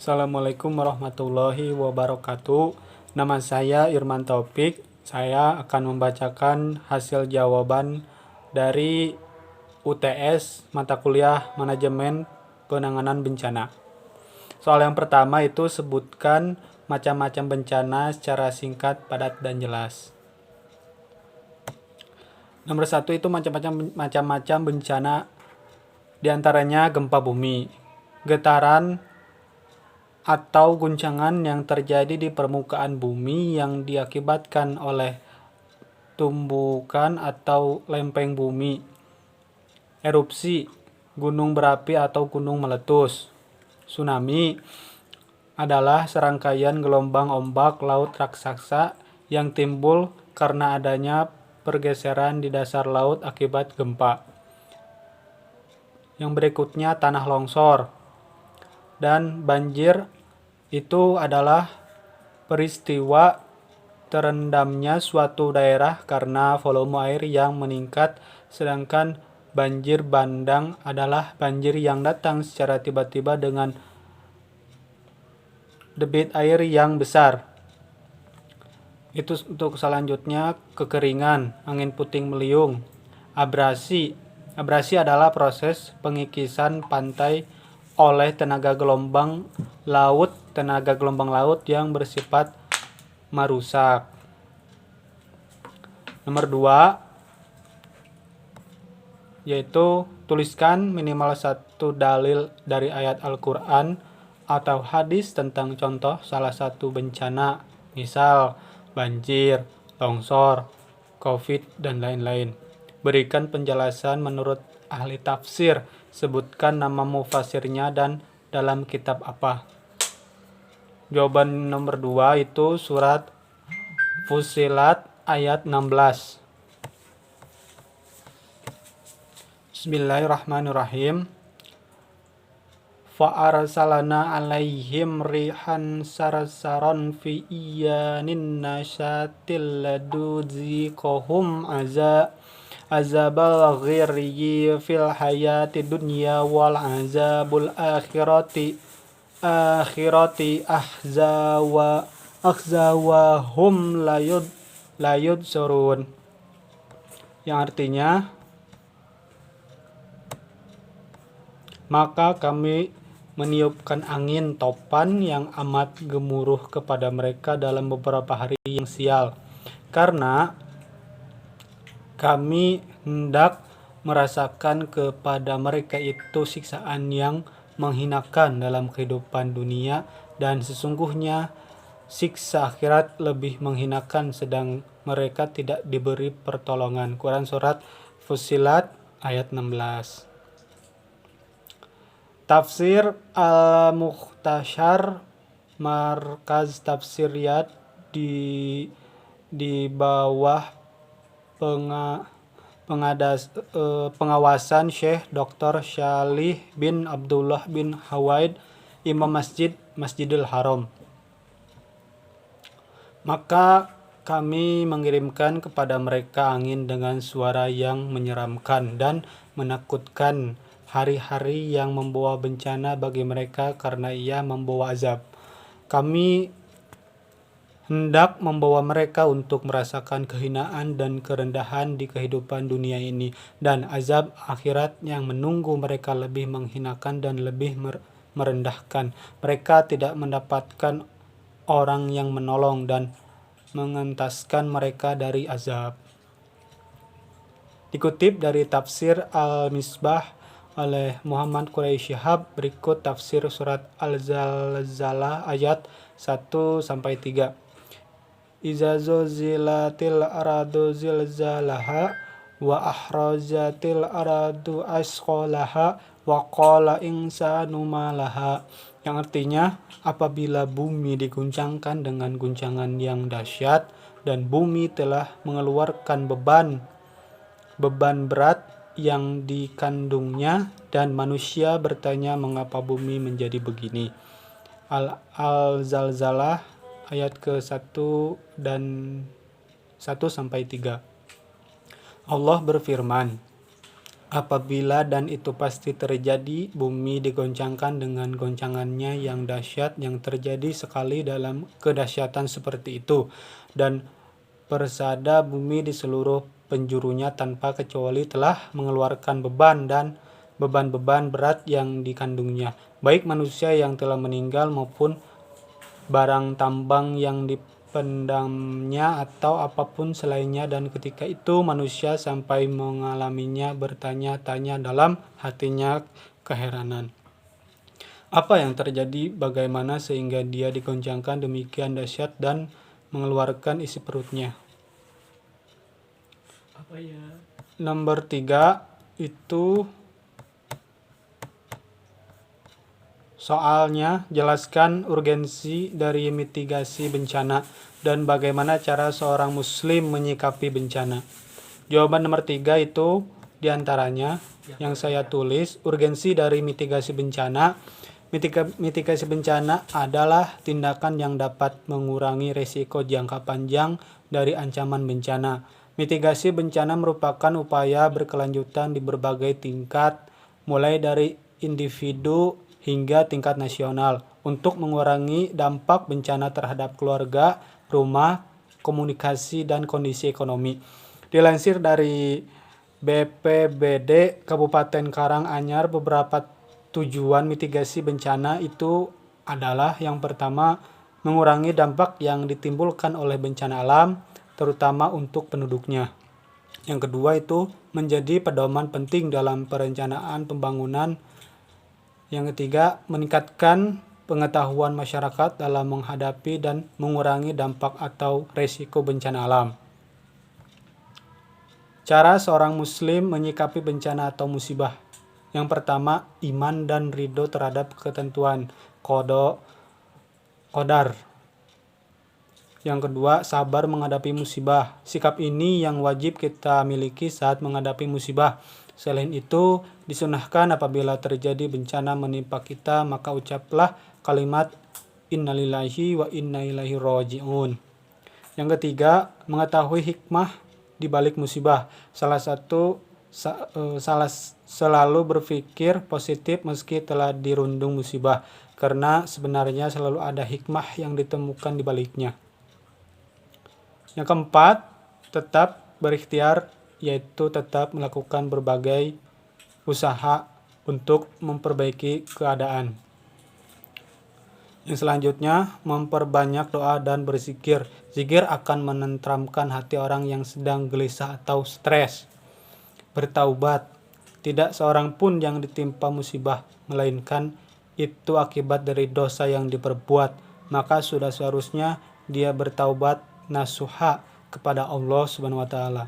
Assalamualaikum warahmatullahi wabarakatuh. Nama saya Irman Taufik. Saya akan membacakan hasil jawaban dari UTS mata kuliah Manajemen Penanganan Bencana. Soal yang pertama itu sebutkan macam-macam bencana secara singkat, padat, dan jelas. Nomor 1 itu macam-macam bencana, diantaranya gempa bumi, getaran atau guncangan yang terjadi di permukaan bumi yang diakibatkan oleh tumbukan atau lempeng bumi, erupsi, gunung berapi atau gunung meletus. Tsunami adalah serangkaian gelombang ombak laut raksasa yang timbul karena adanya pergeseran di dasar laut akibat gempa. Yang berikutnya tanah longsor. Dan banjir itu adalah peristiwa terendamnya suatu daerah karena volume air yang meningkat, sedangkan banjir bandang adalah banjir yang datang secara tiba-tiba dengan debit air yang besar. Itu untuk selanjutnya kekeringan, angin puting beliung, abrasi. Abrasi adalah proses pengikisan pantai oleh tenaga gelombang laut yang bersifat merusak. Nomor 2 yaitu tuliskan minimal satu dalil dari ayat Al-Quran atau hadis tentang contoh salah satu bencana, misal banjir, longsor, COVID, dan lain-lain. Berikan penjelasan menurut ahli tafsir, sebutkan nama mufasirnya dan dalam kitab apa. Jawaban nomor 2 itu surat Fussilat ayat 16. Bismillahirrahmanirrahim. Fa'arsalna alaihim rihan sarsaran fi iyanin nasyatil laduziqahum azabal ghiryi fil hayati dunya wal azabul akhirati ahzawahum layud surun, yang artinya maka kami meniupkan angin topan yang amat gemuruh kepada mereka dalam beberapa hari yang sial, karena kami hendak merasakan kepada mereka itu siksaan yang menghinakan dalam kehidupan dunia, dan sesungguhnya siksa akhirat lebih menghinakan sedang mereka tidak diberi pertolongan. Quran Surat Fussilat ayat 16. Tafsir Al-Mukhtasar Markaz Tafsiriyat di bawah pengawasan Syekh Dr. Syalih bin Abdullah bin Hawaid, Imam Masjidil Haram. Maka kami mengirimkan kepada mereka angin dengan suara yang menyeramkan dan menakutkan, hari-hari yang membawa bencana bagi mereka karena ia membawa azab. Kami hendak membawa mereka untuk merasakan kehinaan dan kerendahan di kehidupan dunia ini, dan azab akhirat yang menunggu mereka lebih menghinakan dan lebih merendahkan. Mereka tidak mendapatkan orang yang menolong dan mengentaskan mereka dari azab. Dikutip dari tafsir Al-Misbah oleh Muhammad Quraisy Shihab, berikut tafsir surat Al-Zalzalah ayat 1-3. Iza zulzilatil aradu zilzalaha wa ahrajatil aradu asqalaha wa qala insanu malaha, yang artinya apabila bumi diguncangkan dengan guncangan yang dahsyat dan bumi telah mengeluarkan beban berat yang dikandungnya, dan manusia bertanya mengapa bumi menjadi begini. Al-Zalzalah ayat ke-1 dan 1-3. Allah berfirman, Apabila dan itu pasti terjadi, bumi digoncangkan dengan goncangannya yang dahsyat yang terjadi sekali dalam kedahsyatan seperti itu, dan persada bumi di seluruh penjurunya tanpa kecuali telah mengeluarkan beban dan beban-beban berat yang dikandungnya, baik manusia yang telah meninggal maupun barang tambang yang dipendamnya atau apapun selainnya, dan ketika itu manusia sampai mengalaminya bertanya-tanya dalam hatinya keheranan. Apa yang terjadi, bagaimana sehingga dia digoncangkan demikian dahsyat dan mengeluarkan isi perutnya. Apa ya? Nomor 3 itu soalnya jelaskan urgensi dari mitigasi bencana dan bagaimana cara seorang muslim menyikapi bencana. Jawaban nomor 3 itu diantaranya yang saya tulis, urgensi dari mitigasi bencana. Mitigasi bencana adalah tindakan yang dapat mengurangi risiko jangka panjang dari ancaman bencana. Mitigasi bencana merupakan upaya berkelanjutan di berbagai tingkat, mulai dari individu hingga tingkat nasional, untuk mengurangi dampak bencana terhadap keluarga, rumah, komunikasi, dan kondisi ekonomi. Dilansir dari BPBD Kabupaten Karanganyar, beberapa tujuan mitigasi bencana itu adalah yang pertama, mengurangi dampak yang ditimbulkan oleh bencana alam, terutama untuk penduduknya. Yang kedua itu menjadi pedoman penting dalam perencanaan pembangunan. Yang ketiga, meningkatkan pengetahuan masyarakat dalam menghadapi dan mengurangi dampak atau resiko bencana alam. Cara seorang muslim menyikapi bencana atau musibah. Yang pertama, iman dan ridho terhadap ketentuan qadar. Yang kedua, sabar menghadapi musibah. Sikap ini yang wajib kita miliki saat menghadapi musibah. Selain itu, disunahkan apabila terjadi bencana menimpa kita, maka ucaplah kalimat innalillahi wa inna ilaihi raji'un. Yang ketiga, mengetahui hikmah di balik musibah. Selalu berpikir positif meski telah dirundung musibah, karena sebenarnya selalu ada hikmah yang ditemukan di baliknya. Yang keempat, tetap berikhtiar, yaitu tetap melakukan berbagai usaha untuk memperbaiki keadaan. Yang selanjutnya, memperbanyak doa dan berzikir. Zikir akan menenteramkan hati orang yang sedang gelisah atau stres. Bertaubat. Tidak seorang pun yang ditimpa musibah, melainkan itu akibat dari dosa yang diperbuat. Maka sudah seharusnya dia bertaubat nasuha kepada Allah Subhanahu wa taala.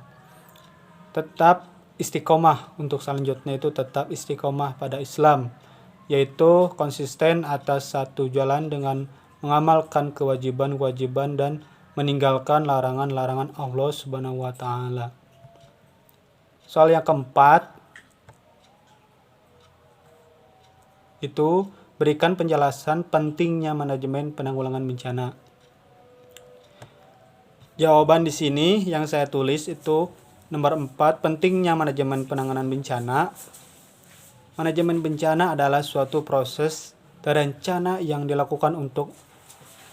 Tetap istiqomah, untuk selanjutnya itu tetap istiqomah pada Islam, yaitu konsisten atas satu jalan dengan mengamalkan kewajiban-kewajiban dan meninggalkan larangan-larangan Allah Subhanahu wa taala. Soal yang keempat itu berikan penjelasan pentingnya manajemen penanggulangan bencana. Jawaban di sini yang saya tulis itu nomor 4, pentingnya manajemen penanganan bencana. Manajemen bencana adalah suatu proses terencana yang dilakukan untuk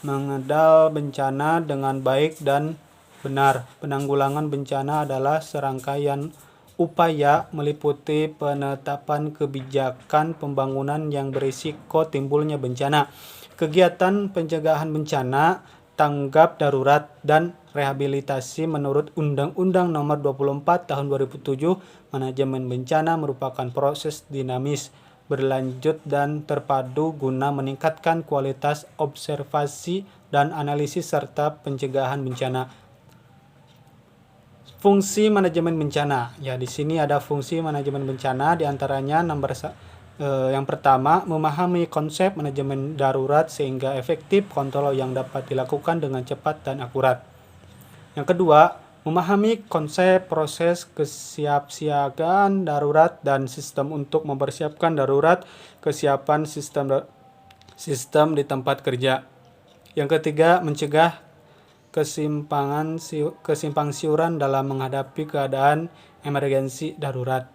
mengendal bencana dengan baik dan benar. Penanggulangan bencana adalah serangkaian upaya meliputi penetapan kebijakan pembangunan yang berisiko timbulnya bencana, kegiatan pencegahan bencana, tanggap darurat, dan rehabilitasi menurut Undang-Undang Nomor 24 Tahun 2007. Manajemen bencana merupakan proses dinamis, berlanjut, dan terpadu guna meningkatkan kualitas observasi dan analisis serta pencegahan bencana. Fungsi manajemen bencana. Ya, di sini ada fungsi manajemen bencana, diantaranya yang pertama, memahami konsep manajemen darurat sehingga efektif kontrol yang dapat dilakukan dengan cepat dan akurat. Yang kedua, memahami konsep proses kesiapsiagaan darurat dan sistem untuk mempersiapkan darurat, kesiapan sistem di tempat kerja. Yang ketiga, mencegah kesimpang siuran dalam menghadapi keadaan emergensi darurat.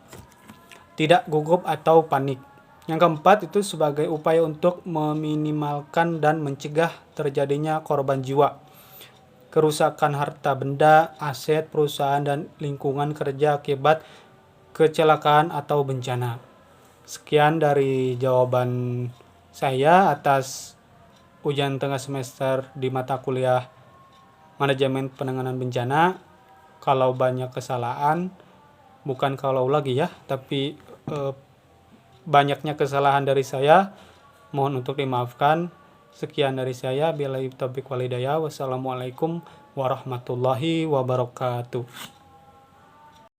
tidak gugup atau panik. Yang keempat itu sebagai upaya untuk meminimalkan dan mencegah terjadinya korban jiwa, kerusakan harta benda, aset perusahaan, dan lingkungan kerja akibat kecelakaan atau bencana. Sekian dari jawaban saya atas ujian tengah semester di mata kuliah Manajemen Penanganan Bencana. Kalau banyak kesalahan, bukan kalau lagi ya, tapi banyaknya kesalahan dari saya, mohon untuk dimaafkan. Sekian dari saya. Billahi taufiq wal hidayah. Wassalamualaikum warahmatullahi wabarakatuh.